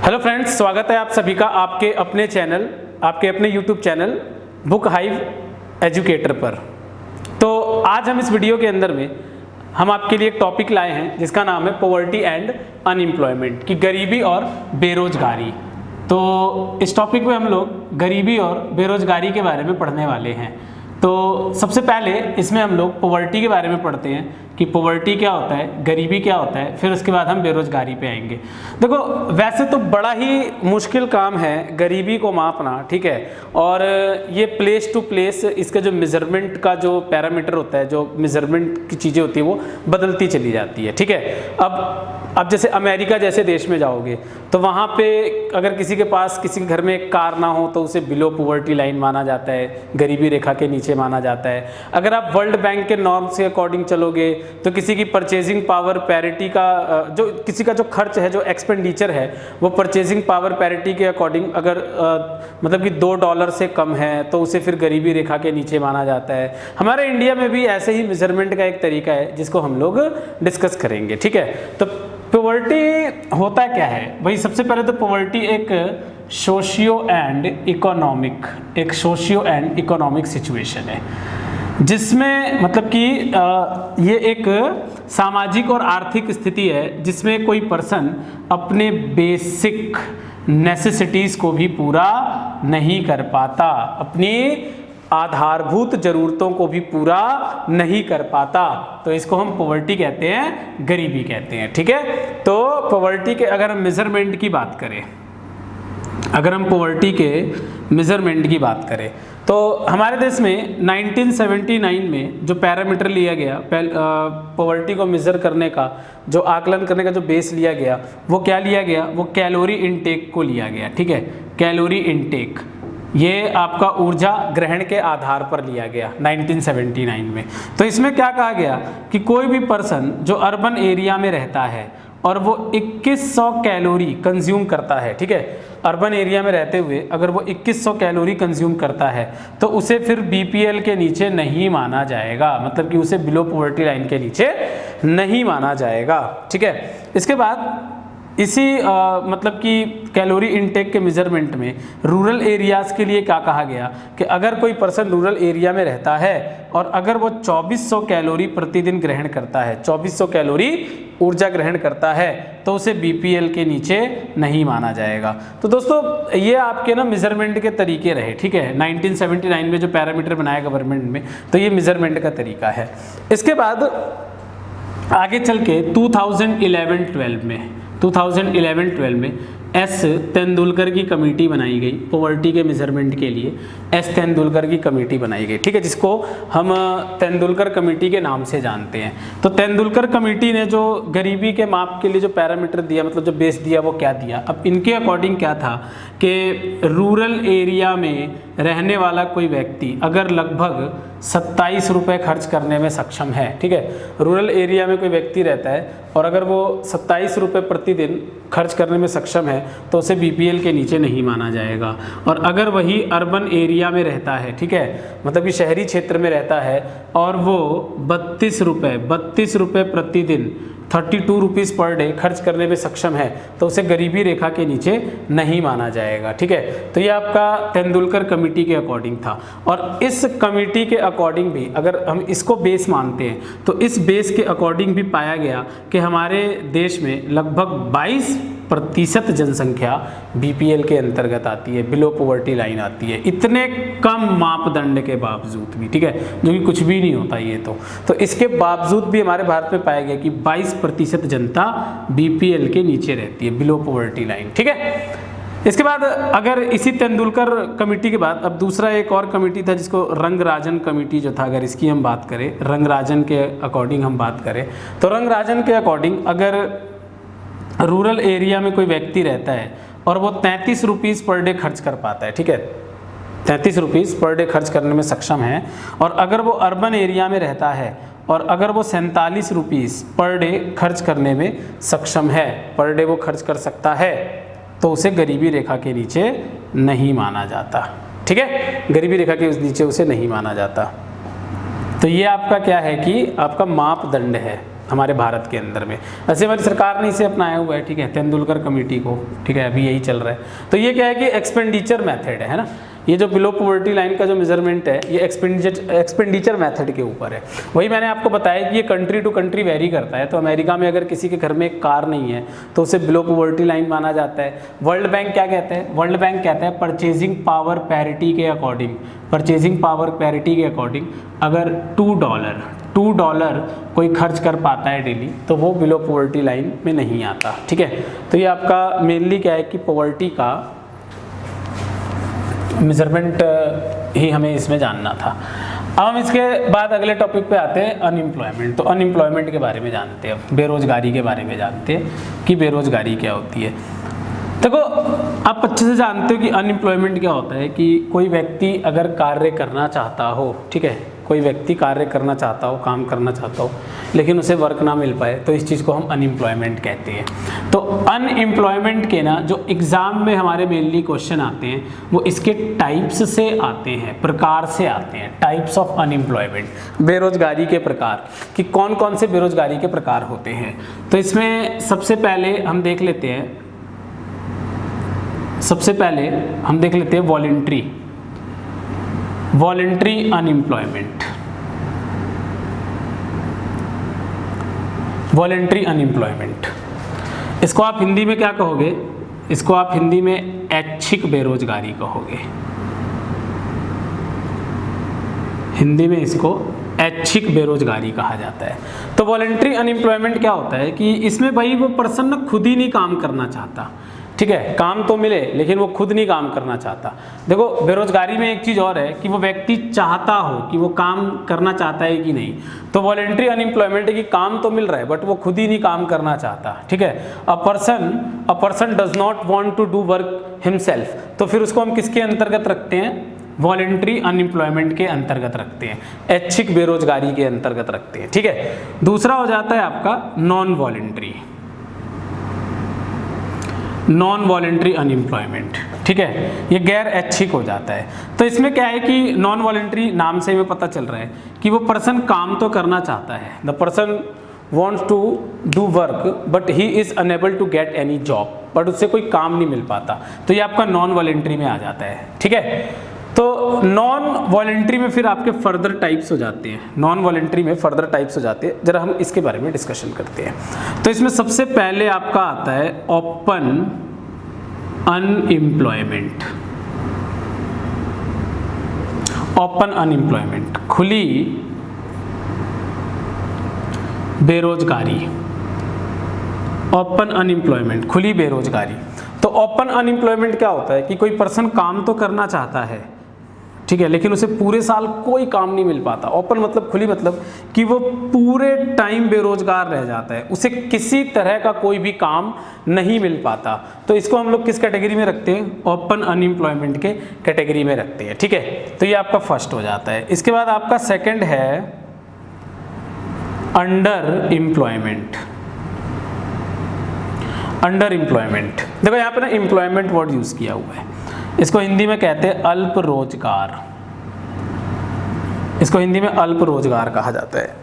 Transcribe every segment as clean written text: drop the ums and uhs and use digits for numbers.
Hello friends, स्वागत है आप सभी का आपके अपने YouTube channel book hive educator पर। तो आज हम इस वीडियो के अंदर में हम आपके लिए एक टॉपिक लाए हैं जिसका नाम है पॉवर्टी एंड अनएम्प्लॉयमेंट, की गरीबी और बेरोजगारी। तो इस टॉपिक में हम लोग गरीबी और बेरोजगारी के बारे में पढ़ने वाले हैं। तो सबसे पहले इसमें हम लोग पॉवर्टी के बारे में पढ़ते हैं कि पॉवर्टी क्या होता है, गरीबी क्या होता है, फिर उसके बाद हम बेरोजगारी पे आएंगे। देखो, वैसे तो बड़ा ही मुश्किल काम है गरीबी को मापना, ठीक है। और ये प्लेस टू प्लेस इसका जो मेजरमेंट का जो पैरामीटर होता है, जो मेजरमेंट की चीज़ें होती है वो बदलती चली जाती है, ठीक है। अब जैसे अमेरिका जैसे देश में जाओगे तो वहाँ पे अगर किसी के पास किसी के घर में एक कार ना हो तो उसे बिलो पॉवर्टी लाइन माना जाता है, गरीबी रेखा के नीचे माना जाता है। अगर आप वर्ल्ड बैंक के नॉर्म्स के अकॉर्डिंग चलोगे तो किसी की परचेजिंग पावर पैरिटी का जो किसी का जो खर्च है, जो एक्सपेंडिचर है, वो परचेजिंग पावर पैरिटी के अकॉर्डिंग अगर मतलब कि $2 से कम है तो उसे फिर गरीबी रेखा के नीचे माना जाता है। हमारे इंडिया में भी ऐसे ही मेजरमेंट का एक तरीका है जिसको हम लोग डिस्कस करेंगे, ठीक है। तो पॉवर्टी होता क्या है भाई? सबसे पहले तो पॉवर्टी एक सोशियो एंड इकोनॉमिक सिचुएशन है जिसमें मतलब कि ये एक सामाजिक और आर्थिक स्थिति है जिसमें कोई पर्सन अपने बेसिक नेसेसिटीज़ को भी पूरा नहीं कर पाता, अपनी आधारभूत जरूरतों को भी पूरा नहीं कर पाता। तो इसको हम पॉवर्टी कहते हैं, गरीबी कहते हैं, ठीक है। तो पॉवर्टी के अगर हम मेजरमेंट की बात करें, पॉवर्टी के मेजरमेंट की बात करें तो हमारे देश में 1979 में जो पैरामीटर लिया गया, पॉवर्टी को मेज़र करने का जो आकलन करने का जो बेस लिया गया, वो क्या लिया गया? वो कैलोरी इनटेक को लिया गया, ठीक है। कैलोरी इनटेक ये आपका ऊर्जा ग्रहण के आधार पर लिया गया 1979 में। तो इसमें क्या कहा गया कि कोई भी पर्सन जो अर्बन एरिया में रहता है और वो 2100 कैलोरी कंज्यूम करता है, ठीक है। अर्बन एरिया में रहते हुए अगर वो 2100 कैलोरी कंज्यूम करता है तो उसे फिर बीपीएल के नीचे नहीं माना जाएगा, मतलब कि उसे बिलो पॉवर्टी लाइन के नीचे नहीं माना जाएगा, ठीक है। इसके बाद इसी मतलब कि कैलोरी इनटेक के मेजरमेंट में रूरल एरियाज़ के लिए क्या कहा गया कि अगर कोई पर्सन रूरल एरिया में रहता है और अगर वो 2400 कैलोरी प्रतिदिन ग्रहण करता है, 2400 कैलोरी ऊर्जा ग्रहण करता है, तो उसे बीपीएल के नीचे नहीं माना जाएगा। तो दोस्तों, ये आपके ना मेजरमेंट के तरीके रहे, ठीक है। 1979 में जो पैरामीटर बनाया गवर्नमेंट में, तो ये मेजरमेंट का तरीका है। इसके बाद आगे चल के 2011-12 में एस तेंदुलकर की कमेटी बनाई गई पॉवर्टी के मेजरमेंट के लिए। एस तेंदुलकर की कमेटी बनाई गई, ठीक है, जिसको हम तेंदुलकर कमेटी के नाम से जानते हैं। तो तेंदुलकर कमेटी ने जो गरीबी के माप के लिए जो पैरामीटर दिया, मतलब जो बेस दिया, वो क्या दिया? अब इनके अकॉर्डिंग क्या था कि रूरल एरिया में रहने वाला कोई व्यक्ति अगर लगभग 27 रुपये खर्च करने में सक्षम है, ठीक है। रूरल एरिया में कोई व्यक्ति रहता है और अगर वो 27 रुपये प्रतिदिन खर्च करने में सक्षम है तो उसे बीपीएल के नीचे नहीं माना जाएगा। और अगर वही अर्बन एरिया में रहता है, ठीक है, मतलब कि शहरी क्षेत्र में रहता है और वो 32 रुपये प्रतिदिन 32 रुपीज़ पर डे खर्च करने में सक्षम है तो उसे गरीबी रेखा के नीचे नहीं माना जाएगा, ठीक है। तो ये आपका तेंदुलकर कमेटी के अकॉर्डिंग था। और इस कमेटी के अकॉर्डिंग भी अगर हम इसको बेस मानते हैं तो इस बेस के अकॉर्डिंग भी पाया गया कि हमारे देश में लगभग 22% जनसंख्या बीपीएल के अंतर्गत आती है, बिलो पॉवर्टी लाइन आती है, इतने कम मापदंड के बावजूद भी, ठीक है, जो कि कुछ भी नहीं होता ये तो इसके बावजूद भी हमारे भारत में पाया गया कि 22% जनता बीपीएल के नीचे रहती है, बिलो पॉवर्टी लाइन, ठीक है। इसके बाद अगर इसी तेंदुलकर कमेटी के बाद अब दूसरा एक और कमेटी था जिसको रंगराजन कमेटी जो था, अगर इसकी हम बात करें, रंगराजन के अकॉर्डिंग हम बात करें तो रंगराजन के अकॉर्डिंग अगर रूरल एरिया में कोई व्यक्ति रहता है और वो 33 रुपीज़ पर डे खर्च कर पाता है, ठीक है, 33 रुपीज़ पर डे खर्च करने में सक्षम है, और अगर वो अर्बन एरिया में रहता है और अगर वो 47 रुपीज़ पर डे खर्च करने में सक्षम है, पर डे वो खर्च कर सकता है, तो उसे गरीबी रेखा के नीचे नहीं माना जाता, ठीक है, गरीबी रेखा के नीचे उसे नहीं माना जाता। तो ये आपका क्या है कि आपका मापदंड है, हमारे भारत के अंदर में। वैसे हमारी सरकार ने इसे अपनाया हुआ है, ठीक है, तेंदुलकर कमेटी को, ठीक है, अभी यही चल रहा है। तो ये क्या है कि एक्सपेंडिचर मेथड है ना, ये जो बिलो पॉवर्टी लाइन का जो मेजरमेंट है ये एक्सपेंडिचर मेथड के ऊपर है। वही मैंने आपको बताया कि ये कंट्री टू कंट्री वेरी करता है। तो अमेरिका में अगर किसी के घर में एक कार नहीं है तो उसे बिलो पॉवर्टी लाइन माना जाता है। वर्ल्ड बैंक क्या कहता है? वर्ल्ड बैंक कहता है परचेजिंग पावर पैरिटी के अकॉर्डिंग, परचेजिंग पावर पैरिटी के अकॉर्डिंग अगर $2 कोई खर्च कर पाता है डेली तो वो बिलो पॉवर्टी लाइन में नहीं आता, ठीक है। तो ये आपका मेनली क्या है कि पॉवर्टी का मेजरमेंट ही हमें इसमें जानना था। अब हम इसके बाद अगले टॉपिक पे आते हैं, अनएम्प्लॉयमेंट। तो अनएम्प्लॉयमेंट के बारे में जानते हैं, बेरोजगारी के बारे में जानते हैं कि बेरोजगारी क्या होती है। देखो आप अच्छे से जानते हो कि अनएम्प्लॉयमेंट क्या होता है कि कोई व्यक्ति अगर कार्य करना चाहता हो, ठीक है, कोई व्यक्ति कार्य करना चाहता हो, काम करना चाहता हो, लेकिन उसे वर्क ना मिल पाए, तो इस चीज़ को हम अनएम्प्लॉयमेंट कहते हैं। तो अनएम्प्लॉयमेंट के ना जो एग्ज़ाम में हमारे मेनली क्वेश्चन आते हैं वो इसके टाइप्स से आते हैं, प्रकार से आते हैं, टाइप्स ऑफ अनएम्प्लॉयमेंट, बेरोजगारी के प्रकार, कि कौन कौन से बेरोजगारी के प्रकार होते हैं। तो इसमें सबसे पहले हम देख लेते हैं वॉलंटरी अनएम्प्लॉयमेंट। वॉलंटरी अनएम्प्लॉयमेंट, इसको आप हिंदी में क्या कहोगे? इसको आप हिंदी में ऐच्छिक बेरोजगारी कहोगे। हिंदी में इसको ऐच्छिक बेरोजगारी कहा जाता है। तो वॉलंटरी अनएम्प्लॉयमेंट क्या होता है कि इसमें भाई वो पर्सन ना खुद ही नहीं काम करना चाहता, ठीक है, काम तो मिले लेकिन वो खुद नहीं काम करना चाहता। देखो बेरोजगारी में एक चीज़ और है कि वो व्यक्ति चाहता हो कि वो काम करना चाहता है कि नहीं। तो वॉलंटरी अनएम्प्लॉयमेंट है कि काम तो मिल रहा है बट वो खुद ही नहीं काम करना चाहता, ठीक है। A person does not want to do work himself, तो फिर उसको हम किसके अंतर्गत रखते हैं? वॉलंटरी अनएम्प्लॉयमेंट के अंतर्गत रखते हैं, ऐच्छिक बेरोजगारी के अंतर्गत रखते हैं, ठीक है। दूसरा हो जाता है आपका नॉन वॉलंटरी अनएम्प्लॉयमेंट, ठीक है, ये गैर ऐच्छिक हो जाता है। तो इसमें क्या है कि नॉन वॉलंटरी नाम से हमें पता चल रहा है कि वो पर्सन काम तो करना चाहता है, the person wants to do work but he is unable to get any job, but उससे कोई काम नहीं मिल पाता, तो ये आपका नॉन वॉलंटरी में आ जाता है, ठीक है। तो नॉन वॉलंटरी में फिर आपके फर्दर टाइप्स हो जाते हैं, नॉन वॉलंटरी में फर्दर टाइप्स हो जाते हैं, जरा हम इसके बारे में डिस्कशन करते हैं। तो इसमें सबसे पहले आपका आता है ओपन अनएम्प्लॉयमेंट। ओपन अनएम्प्लॉयमेंट, खुली बेरोजगारी। ओपन अनएम्प्लॉयमेंट, खुली बेरोजगारी। तो ओपन अनएम्प्लॉयमेंट क्या होता है कि कोई पर्सन काम तो करना चाहता है, ठीक है, लेकिन उसे पूरे साल कोई काम नहीं मिल पाता। ओपन मतलब खुली, मतलब कि वो पूरे टाइम बेरोजगार रह जाता है, उसे किसी तरह का कोई भी काम नहीं मिल पाता। तो इसको हम लोग किस कैटेगरी में रखते हैं? ओपन अनएम्प्लॉयमेंट के कैटेगरी में रखते हैं, ठीक है। तो ये आपका फर्स्ट हो जाता है। इसके बाद आपका सेकंड है अंडर एम्प्लॉयमेंट। अंडर एम्प्लॉयमेंट, देखो यहाँ पे ना एम्प्लॉयमेंट वर्ड यूज किया हुआ है, इसको हिंदी में कहते हैं अल्प रोजगार। इसको हिंदी में अल्प रोजगार कहा जाता है।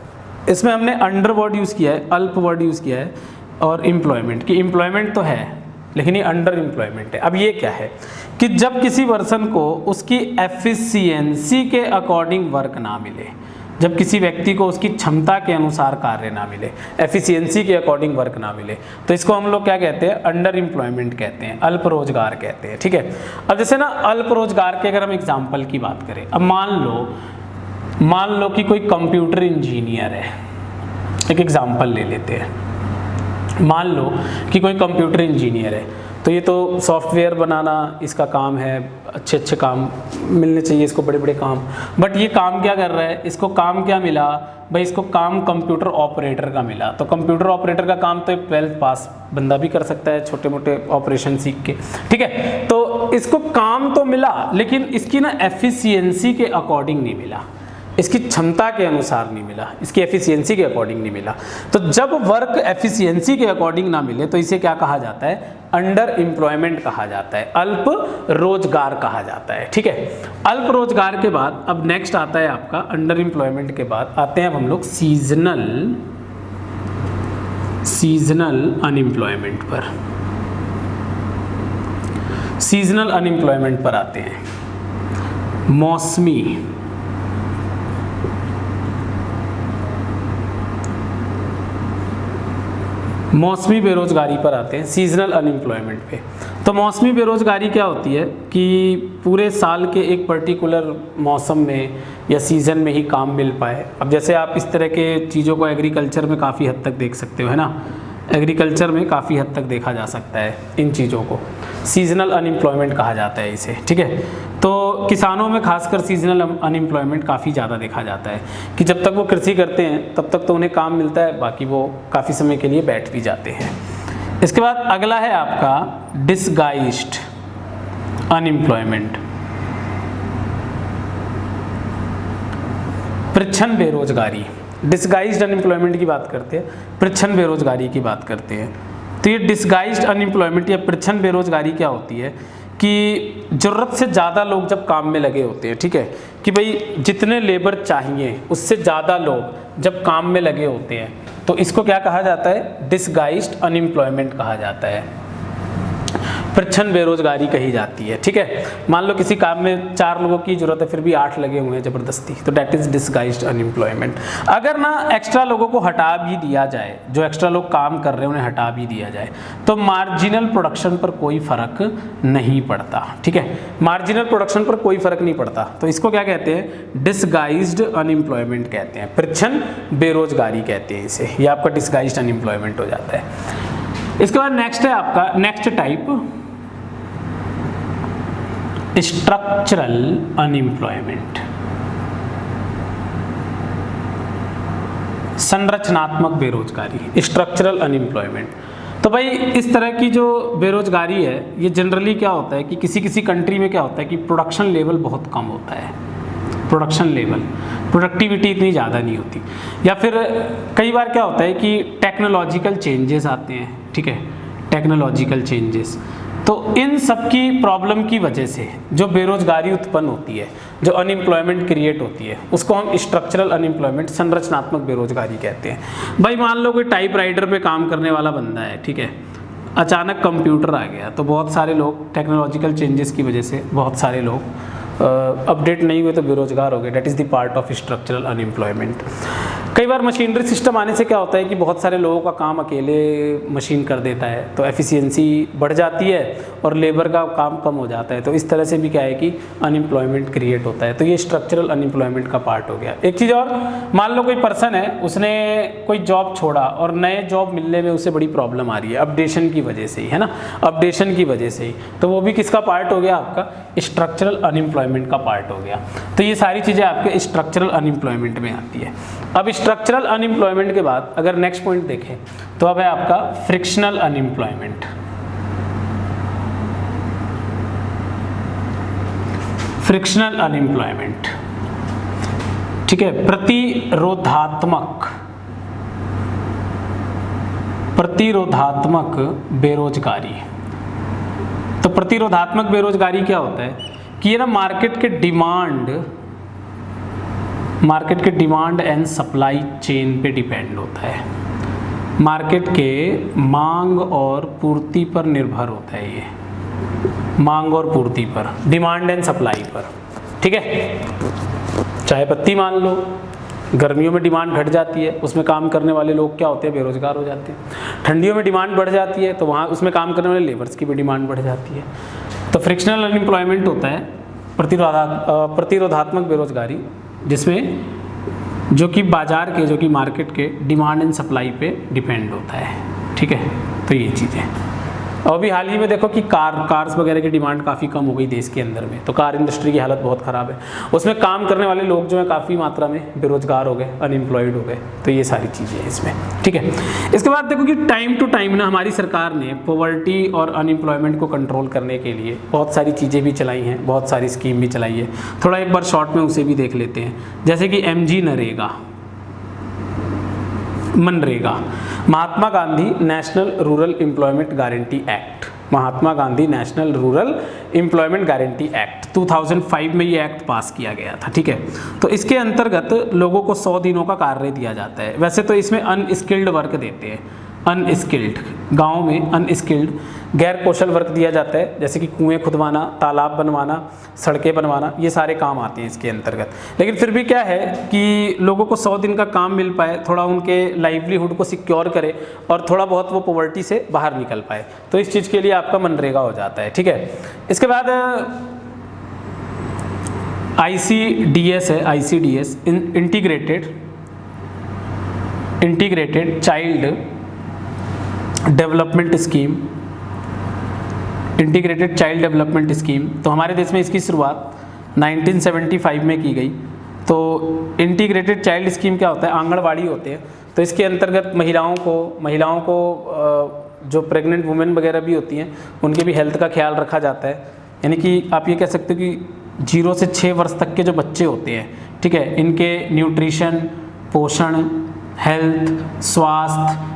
इसमें हमने अंडर वर्ड यूज किया है, अल्प वर्ड यूज किया है, और एम्प्लॉयमेंट की एम्प्लॉयमेंट तो है लेकिन ये अंडर एम्प्लॉयमेंट है। अब ये क्या है कि जब किसी पर्सन को उसकी एफिशिएंसी के अकॉर्डिंग वर्क ना मिले, जब किसी व्यक्ति को उसकी क्षमता के अनुसार कार्य ना मिले, एफिशिएंसी के अकॉर्डिंग वर्क ना मिले, तो इसको हम लोग क्या कहते हैं? अंडर एम्प्लॉयमेंट कहते हैं, अल्प रोजगार कहते हैं, ठीक है। अब जैसे ना अल्प रोजगार के अगर हम एग्जांपल की बात करें, अब मान लो कि कोई कंप्यूटर इंजीनियर है, एक एग्जांपल ले लेते हैं। मान लो कि कोई कंप्यूटर इंजीनियर है, तो ये तो सॉफ्टवेयर बनाना इसका काम है, अच्छे काम मिलने चाहिए इसको, बड़े बड़े काम, बट ये काम क्या कर रहा है? इसको काम क्या मिला भाई? इसको काम कंप्यूटर ऑपरेटर का मिला। तो कंप्यूटर ऑपरेटर का काम तो एक 12th पास बंदा भी कर सकता है, छोटे मोटे ऑपरेशन सीख के, ठीक है। तो इसको काम तो मिला लेकिन इसकी ना एफिशिएंसी के अकॉर्डिंग नहीं मिला, इसकी क्षमता के अनुसार नहीं मिला, इसकी एफिशिएंसी के अकॉर्डिंग नहीं मिला। तो जब वर्क एफिशिएंसी के अकॉर्डिंग ना मिले तो इसे क्या कहा जाता है? अंडर एम्प्लॉयमेंट कहा जाता है, अल्प रोजगार कहा जाता है, ठीक है। अल्प रोजगार के बाद अब नेक्स्ट आता है आपका अंडर एम्प्लॉयमेंट के बाद आते हैं अब हम लोग सीजनल सीजनल अनएम्प्लॉयमेंट पर, सीजनल अनएम्प्लॉयमेंट पर आते हैं। मौसमी बेरोजगारी पर आते हैं, सीजनल अनएम्प्लॉयमेंट पे। तो मौसमी बेरोजगारी क्या होती है कि पूरे साल के एक पर्टिकुलर मौसम में या सीज़न में ही काम मिल पाए। अब जैसे आप इस तरह के चीज़ों को एग्रीकल्चर में काफ़ी हद तक देख सकते हो, है ना, एग्रीकल्चर में काफ़ी हद तक देखा जा सकता है इन चीज़ों को, सीजनल अनएम्प्लॉयमेंट कहा जाता है इसे, ठीक है। तो किसानों में खासकर सीजनल अनएम्प्लॉयमेंट काफ़ी ज़्यादा देखा जाता है कि जब तक वो कृषि करते हैं तब तक तो उन्हें काम मिलता है, बाकी वो काफ़ी समय के लिए बैठ भी जाते हैं। इसके बाद अगला है आपका डिसगाइज्ड अनएम्प्लॉयमेंट, प्रच्छन्न बेरोजगारी। डिसगाइज्ड अनएम्प्लॉयमेंट की बात करते हैं, प्रच्छन्न बेरोजगारी की बात करते हैं। तो ये डिसगाइज्ड अनएम्प्लॉयमेंट या प्रच्छन्न बेरोजगारी क्या होती है कि ज़रूरत से ज़्यादा लोग जब काम में लगे होते हैं, ठीक है, कि भाई जितने लेबर चाहिए उससे ज़्यादा लोग जब काम में लगे होते हैं, तो इसको क्या कहा जाता है, डिसगाइज्ड अनएम्प्लॉयमेंट कहा जाता है, प्रच्छन्न बेरोजगारी कही जाती है, ठीक है। मान लो किसी काम में 4 लोगों की जरूरत है, फिर भी 8 लगे हुए हैं ज़बरदस्ती, तो डेट इज़ डिसगाइज्ड अनएम्प्लॉयमेंट। अगर ना एक्स्ट्रा लोगों को हटा भी दिया जाए, जो एक्स्ट्रा लोग काम कर रहे हैं उन्हें हटा भी दिया जाए, तो मार्जिनल प्रोडक्शन पर कोई फ़र्क नहीं पड़ता, ठीक है, मार्जिनल प्रोडक्शन पर कोई फ़र्क नहीं पड़ता। तो इसको क्या कहते हैं, डिसगाइज्ड अनएम्प्लॉयमेंट कहते हैं, प्रच्छन्न बेरोजगारी कहते हैं इसे, ये आपका डिसगाइज्ड अनएम्प्लॉयमेंट हो जाता है। इसके बाद नेक्स्ट है आपका नेक्स्ट टाइप, स्ट्रक्चरल अनएम्प्लॉयमेंट, संरचनात्मक बेरोजगारी, स्ट्रक्चरल अनएम्प्लॉयमेंट। तो भाई इस तरह की जो बेरोजगारी है ये जनरली क्या होता है कि किसी किसी कंट्री में क्या होता है कि प्रोडक्शन लेवल बहुत कम होता है, प्रोडक्शन लेवल, प्रोडक्टिविटी इतनी ज़्यादा नहीं होती, या फिर कई बार क्या होता है कि टेक्नोलॉजिकल चेंजेस आते हैं, ठीक है, टेक्नोलॉजिकल चेंजेस। तो इन सब की प्रॉब्लम की वजह से जो बेरोजगारी उत्पन्न होती है, जो अनएम्प्लॉयमेंट क्रिएट होती है, उसको हम स्ट्रक्चरल अनएम्प्लॉयमेंट, संरचनात्मक बेरोजगारी कहते हैं। भाई मान लो कोई टाइपराइटर पे काम करने वाला बंदा है, ठीक है, अचानक कंप्यूटर आ गया, तो बहुत सारे लोग टेक्नोलॉजिकल चेंजेस की वजह से बहुत सारे लोग अपडेट नहीं हुए तो बेरोजगार हो गए, that is the part of structural unemployment. कई बार मशीनरी सिस्टम आने से क्या होता है कि बहुत सारे लोगों का काम अकेले मशीन कर देता है, तो एफिशिएंसी बढ़ जाती है और लेबर का काम कम हो जाता है, तो इस तरह से भी क्या है कि अनएम्प्लॉयमेंट क्रिएट होता है। तो ये स्ट्रक्चरल अनएम्प्लॉयमेंट का पार्ट हो गया। एक चीज़ और, मान लो कोई पर्सन है, उसने कोई जॉब छोड़ा और नए जॉब मिलने में उसे बड़ी प्रॉब्लम आ रही है, अपडेशन की वजह से ही, है ना, अपडेशन की वजह से ही, तो वो भी किसका पार्ट हो गया, आपका स्ट्रक्चरल अनएम्प्लॉयमेंट का पार्ट हो गया। तो ये सारी चीज़ें आपके स्ट्रक्चरल अनएम्प्लॉयमेंट में आती है। अब स्ट्रक्चरल अनएम्प्लॉयमेंट के बाद अगर नेक्स्ट पॉइंट देखें तो अब है आपका फ्रिक्शनल अनएम्प्लॉयमेंट। फ्रिक्शनल अनएम्प्लॉयमेंट, ठीक है, प्रतिरोधात्मक बेरोजगारी। तो प्रतिरोधात्मक बेरोजगारी क्या होता है कि ये ना मार्केट के डिमांड एंड सप्लाई चेन पे डिपेंड होता है, मार्केट के मांग और पूर्ति पर निर्भर होता है, ये मांग और पूर्ति पर, डिमांड एंड सप्लाई पर, ठीक है। चाय पत्ती मान लो, गर्मियों में डिमांड घट जाती है, उसमें काम करने वाले लोग क्या होते हैं, बेरोजगार हो जाते हैं। ठंडियों में डिमांड बढ़ जाती है तो वहाँ उसमें काम करने वाले लेबर्स की भी डिमांड बढ़ जाती है। तो फ्रिक्शनल अनएम्प्लॉयमेंट होता है प्रतिरोधात्मक बेरोजगारी, जिसमें जो कि बाजार के, जो कि मार्केट के डिमांड एंड सप्लाई पे डिपेंड होता है, ठीक है। तो ये चीज़ें, और भी हाल ही में देखो कि कार्स वगैरह की डिमांड काफ़ी कम हो गई देश के अंदर में, तो कार इंडस्ट्री की हालत बहुत ख़राब है, उसमें काम करने वाले लोग जो हैं काफ़ी मात्रा में बेरोजगार हो गए, अनएम्प्लॉयड हो गए। तो ये सारी चीज़ें हैं इसमें, ठीक है। इसके बाद देखो कि टाइम टू टाइम ना हमारी सरकार ने पॉवर्टी और अनएम्प्लॉयमेंट को कंट्रोल करने के लिए बहुत सारी चीज़ें भी चलाई हैं, बहुत सारी स्कीम भी चलाई है। थोड़ा एक बार शॉर्ट में उसे भी देख लेते हैं, जैसे कि MNREGA, Mahatma Gandhi national rural employment guarantee act, Mahatma Gandhi national rural employment guarantee act 2005 में ये एक्ट पास किया गया था, ठीक है। तो इसके अंतर्गत लोगों को 100 दिनों का कार्य दिया जाता है। वैसे तो इसमें अनस्किल्ड वर्क देते हैं, अनस्किल्ड, गाँव में अनस्किल्ड गैर कौशल वर्क दिया जाता है, जैसे कि कुएं खुदवाना, तालाब बनवाना, सड़कें बनवाना, ये सारे काम आते हैं इसके अंतर्गत। लेकिन फिर भी क्या है कि लोगों को 100 दिन का काम मिल पाए, थोड़ा उनके लाइवलीहुड को सिक्योर करे और थोड़ा बहुत वो पॉवर्टी से बाहर निकल पाए, तो इस चीज़ के लिए आपका मनरेगा हो जाता है। ठीक है, इसके बाद ICDS है, ICDS integrated child development scheme, integrated child development scheme. तो हमारे देश में इसकी शुरुआत 1975 में की गई। तो इंटीग्रेटेड चाइल्ड स्कीम क्या होता है, आंगनवाड़ी होते हैं, तो इसके अंतर्गत महिलाओं को जो प्रेग्नेंट वुमेन वगैरह भी होती हैं उनके भी हेल्थ का ख्याल रखा जाता है। यानी कि आप ये कह सकते हो कि 0 से 6 वर्ष तक के जो बच्चे होते हैं, ठीक है, इनके न्यूट्रिशन, पोषण, हेल्थ, स्वास्थ्य,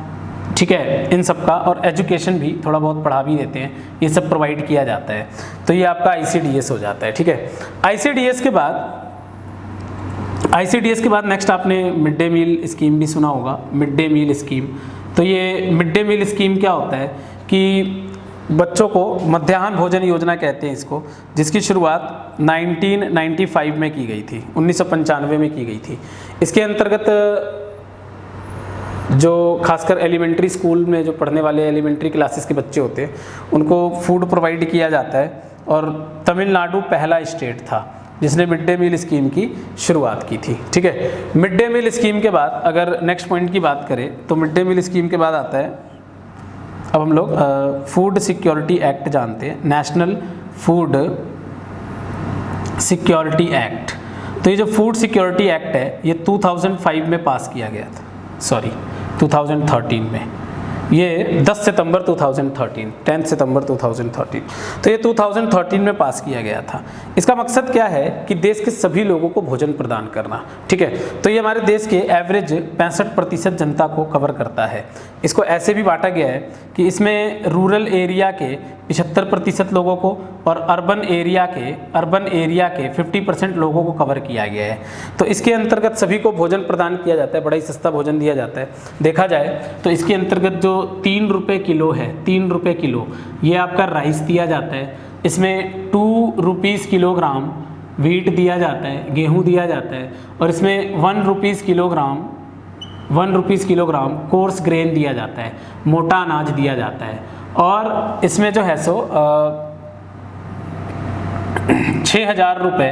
ठीक है, इन सब का, और एजुकेशन भी थोड़ा बहुत पढ़ा भी देते हैं, ये सब प्रोवाइड किया जाता है। तो ये आपका ICDS हो जाता है। ठीक है, ICDS के बाद नेक्स्ट आपने मिड डे मील स्कीम भी सुना होगा, मिड डे मील स्कीम। तो ये मिड डे मील स्कीम क्या होता है कि बच्चों को मध्याह्न भोजन योजना कहते हैं इसको, जिसकी शुरुआत 1995 में की गई थी, 1995 में की गई थी। इसके अंतर्गत जो खासकर एलिमेंट्री स्कूल में जो पढ़ने वाले एलिमेंट्री क्लासेस के बच्चे होते हैं उनको फूड प्रोवाइड किया जाता है, और तमिलनाडु पहला स्टेट था जिसने मिड डे मील स्कीम की शुरुआत की थी। ठीक है, मिड डे मील स्कीम के बाद अगर नेक्स्ट पॉइंट की बात करें तो मिड डे मील स्कीम के बाद आता है, अब हम लोग फूड सिक्योरिटी एक्ट जानते हैं, नेशनल फूड सिक्योरिटी एक्ट। तो ये जो फूड सिक्योरिटी एक्ट है ये 2005 में पास किया गया था, 2013 में, ये 10 सितंबर 2013, 10 सितंबर 2013, तो ये 2013 में पास किया गया था। इसका मकसद क्या है कि देश के सभी लोगों को भोजन प्रदान करना। ठीक है, तो ये हमारे देश के एवरेज 65% जनता को कवर करता है। इसको ऐसे भी बांटा गया है कि इसमें रूरल एरिया के 75% लोगों को और अर्बन एरिया के 50% लोगों को कवर किया गया है। तो इसके अंतर्गत सभी को भोजन प्रदान किया जाता है, बड़ा ही सस्ता भोजन दिया जाता है। देखा जाए तो इसके अंतर्गत जो 3 रुपये किलो है, 3 रुपये किलो ये आपका राइस दिया जाता है, इसमें 2 रुपीज़ किलोग्राम वीट दिया जाता है, गेहूँ दिया जाता है, और इसमें 1 रुपीज़ किलोग्राम कोर्स ग्रेन दिया जाता है, मोटा अनाज दिया जाता है। और इसमें जो है सो 6,000 रुपये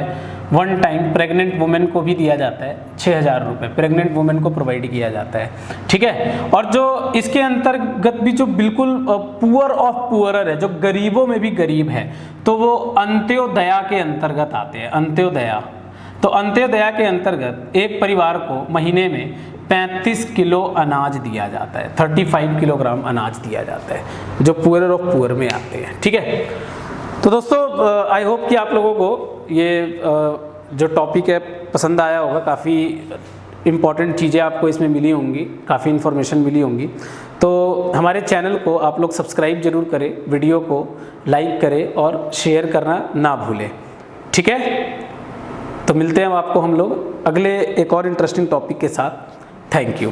वन टाइम प्रेग्नेंट वुमेन को भी दिया जाता है, 6,000 रुपये प्रेग्नेंट वुमेन को प्रोवाइड किया जाता है। ठीक है, और जो इसके अंतर्गत भी जो बिल्कुल पुअर ऑफ पुअरर है, जो गरीबों में भी गरीब है, तो वो अंत्योदया के अंतर्गत आते हैं। अंत्योदया, तो अंत्योदया के अंतर्गत एक परिवार को महीने में 35 किलो अनाज दिया जाता है, 35 किलोग्राम अनाज दिया जाता है, जो पुअर ऑफ पुअर में आते हैं। ठीक है, तो दोस्तों आई होप कि आप लोगों को ये जो टॉपिक है पसंद आया होगा, काफ़ी इम्पॉर्टेंट चीज़ें आपको इसमें मिली होंगी, काफ़ी इन्फॉर्मेशन मिली होंगी। तो हमारे चैनल को आप लोग सब्सक्राइब जरूर करें, वीडियो को लाइक करें और शेयर करना ना भूलें। ठीक है, तो मिलते हैं आपको हम लोग अगले एक और इंटरेस्टिंग टॉपिक के साथ। Thank you.